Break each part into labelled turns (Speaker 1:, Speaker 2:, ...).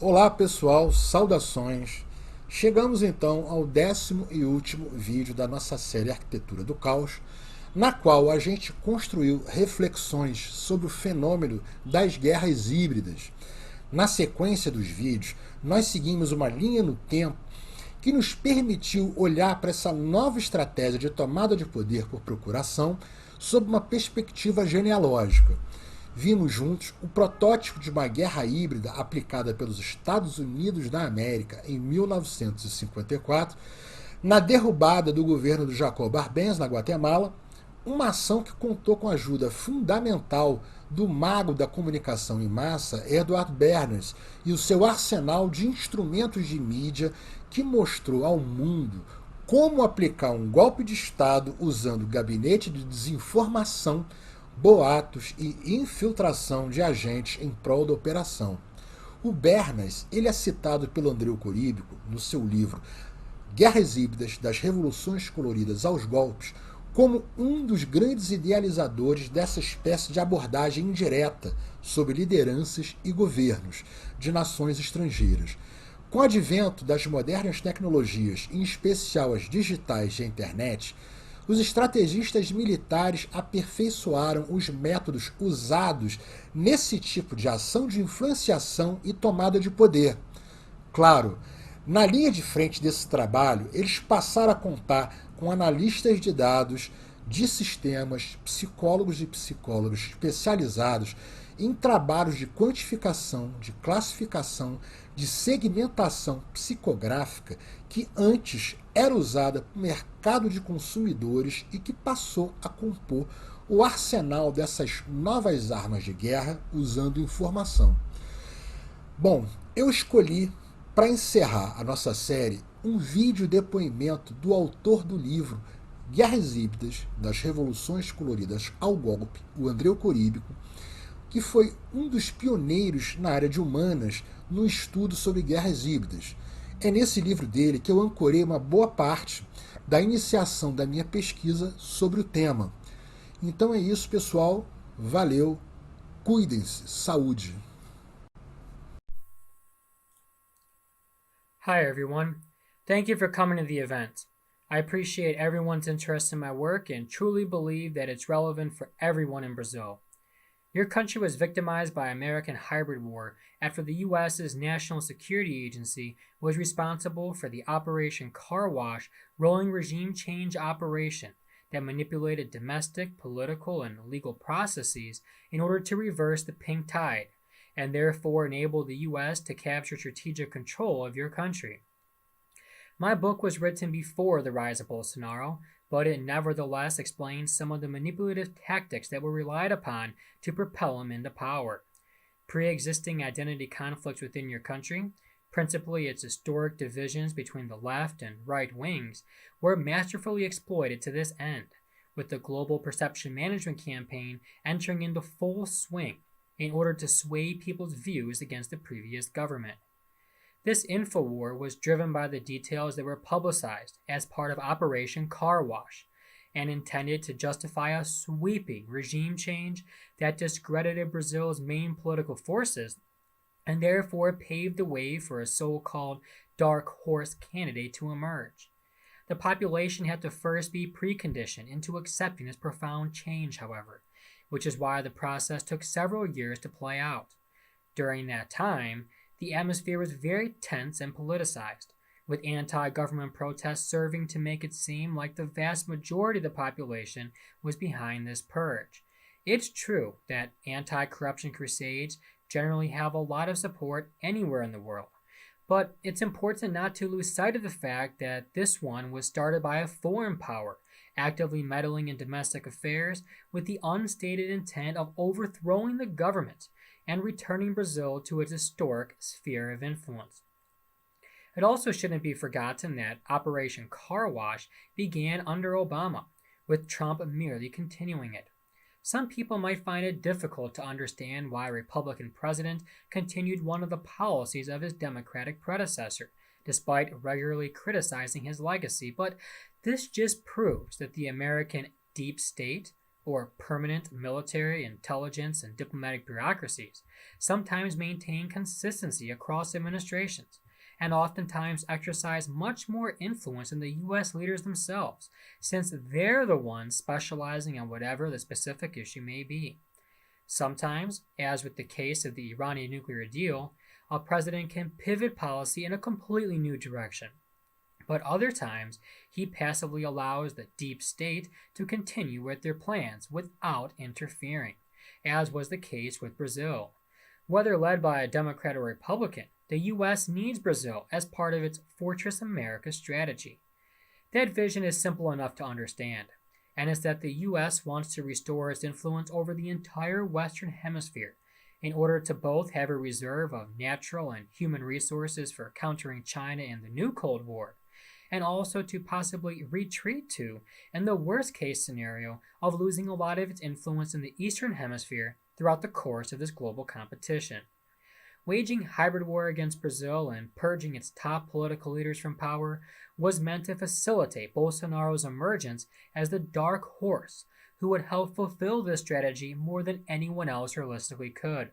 Speaker 1: Olá pessoal, saudações! Chegamos então ao 10º e último vídeo da nossa série Arquitetura do Caos, na qual a gente construiu reflexões sobre o fenômeno das guerras híbridas. Na sequência dos vídeos, nós seguimos uma linha no tempo que nos permitiu olhar para essa nova estratégia de tomada de poder por procuração sob uma perspectiva genealógica. Vimos juntos o protótipo de uma guerra híbrida aplicada pelos Estados Unidos da América em 1954, na derrubada do governo do Jacob Arbenz na Guatemala, uma ação que contou com a ajuda fundamental do mago da comunicação em massa, Edward Bernays, e o seu arsenal de instrumentos de mídia que mostrou ao mundo como aplicar um golpe de Estado usando gabinete de desinformação, boatos e infiltração de agentes em prol da operação. O Bernays ele é citado pelo Andrew Korybko no seu livro Guerras Híbridas, das Revoluções Coloridas aos Golpes, como um dos grandes idealizadores dessa espécie de abordagem indireta sobre lideranças e governos de nações estrangeiras. Com o advento das modernas tecnologias, em especial as digitais e a internet, os estrategistas militares aperfeiçoaram os métodos usados nesse tipo de ação de influenciação e tomada de poder. Claro, na linha de frente desse trabalho, eles passaram a contar com analistas de dados, de sistemas, psicólogos e psicólogas especializados em trabalhos de quantificação, de classificação, de segmentação psicográfica que antes era usada para o mercado de consumidores e que passou a compor o arsenal dessas novas armas de guerra usando informação. Bom, eu escolhi para encerrar a nossa série um vídeo depoimento do autor do livro Guerras Híbridas, das Revoluções Coloridas ao Golpe, o Andrew Korybko, que foi um dos pioneiros na área de humanas no estudo sobre guerras híbridas. É nesse livro dele que eu ancorei uma boa parte da iniciação da minha pesquisa sobre o tema. Então é isso, pessoal. Valeu. Cuidem-se. Saúde.
Speaker 2: Hi everyone. Thank you for coming to the event. I appreciate everyone's interest in my work and truly believe that it's relevant for everyone in Brazil. Your country was victimized by American hybrid war after the U.S.'s National Security Agency was responsible for the Operation Car Wash rolling regime change operation that manipulated domestic, political, and legal processes in order to reverse the pink tide, and therefore enable the U.S. to capture strategic control of your country. My book was written before the rise of Bolsonaro, but it nevertheless explains some of the manipulative tactics that were relied upon to propel him into power. Pre-existing identity conflicts within your country, principally its historic divisions between the left and right wings, were masterfully exploited to this end, with the global perception management campaign entering into full swing in order to sway people's views against the previous government. This infowar was driven by the details that were publicized as part of Operation Car Wash and intended to justify a sweeping regime change that discredited Brazil's main political forces and therefore paved the way for a so-called dark horse candidate to emerge. The population had to first be preconditioned into accepting this profound change, however, which is why the process took several years to play out. During that time, the atmosphere was very tense and politicized, with anti-government protests serving to make it seem like the vast majority of the population was behind this purge. It's true that anti-corruption crusades generally have a lot of support anywhere in the world, but it's important not to lose sight of the fact that this one was started by a foreign power, actively meddling in domestic affairs with the unstated intent of overthrowing the government and returning Brazil to its historic sphere of influence. It also shouldn't be forgotten that Operation Car Wash began under Obama, with Trump merely continuing it. Some people might find it difficult to understand why a Republican president continued one of the policies of his Democratic predecessor, despite regularly criticizing his legacy, but this just proves that the American deep state, or permanent military, intelligence, and diplomatic bureaucracies, sometimes maintain consistency across administrations, and oftentimes exercise much more influence than the U.S. leaders themselves, since they're the ones specializing on whatever the specific issue may be. Sometimes, as with the case of the Iranian nuclear deal, a president can pivot policy in a completely new direction. But other times, he passively allows the deep state to continue with their plans without interfering, as was the case with Brazil. Whether led by a Democrat or Republican, the U.S. needs Brazil as part of its Fortress America strategy. That vision is simple enough to understand, and it's that the U.S. wants to restore its influence over the entire Western Hemisphere in order to both have a reserve of natural and human resources for countering China in the new Cold War, and also to possibly retreat to, in the worst-case scenario, of losing a lot of its influence in the Eastern Hemisphere throughout the course of this global competition. Waging hybrid war against Brazil and purging its top political leaders from power was meant to facilitate Bolsonaro's emergence as the dark horse who would help fulfill this strategy more than anyone else realistically could.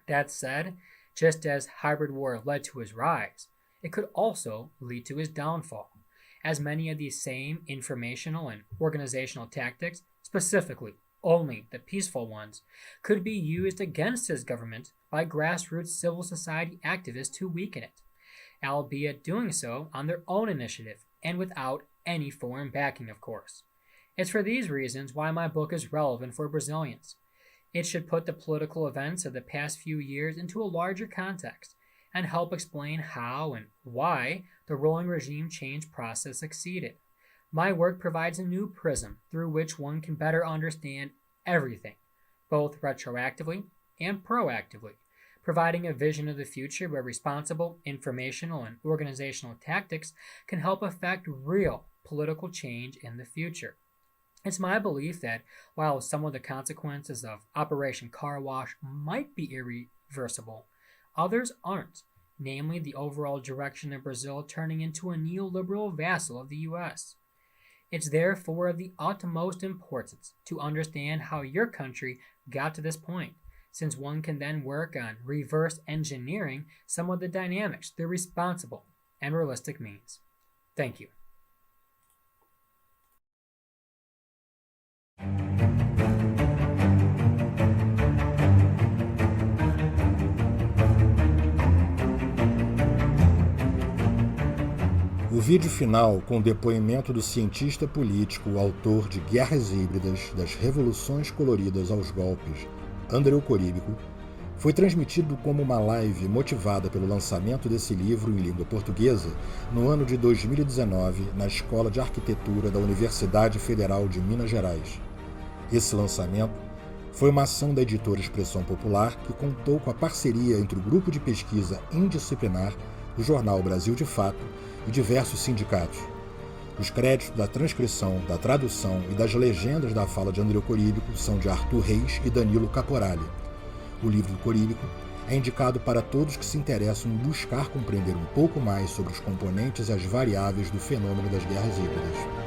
Speaker 2: That said, just as hybrid war led to his rise, it could also lead to his downfall, as many of these same informational and organizational tactics, specifically only the peaceful ones, could be used against his government by grassroots civil society activists to weaken it, albeit doing so on their own initiative and without any foreign backing, of course. It's for these reasons why my book is relevant for Brazilians. It should put the political events of the past few years into a larger context and help explain how and why the rolling regime change process succeeded. My work provides a new prism through which one can better understand everything, both retroactively and proactively, providing a vision of the future where responsible informational and organizational tactics can help affect real political change in the future. It's my belief that while some of the consequences of Operation Car Wash might be irreversible, others aren't, namely the overall direction of Brazil turning into a neoliberal vassal of the U.S. It's therefore of the utmost importance to understand how your country got to this point, since one can then work on reverse engineering some of the dynamics through responsible and realistic means. Thank you.
Speaker 1: O vídeo final, com o depoimento do cientista político, autor de Guerras Híbridas, das Revoluções Coloridas aos Golpes, Andrew Korybko, foi transmitido como uma live motivada pelo lançamento desse livro em língua portuguesa no ano de 2019 na Escola de Arquitetura da Universidade Federal de Minas Gerais. Esse lançamento foi uma ação da editora Expressão Popular que contou com a parceria entre o Grupo de Pesquisa Indisciplinar, o jornal Brasil de Fato e diversos sindicatos. Os créditos da transcrição, da tradução e das legendas da fala de Andrew Korybko são de Arthur Reis e Danilo Caporalli. O livro do Korybko é indicado para todos que se interessam em buscar compreender um pouco mais sobre os componentes e as variáveis do fenômeno das guerras híbridas.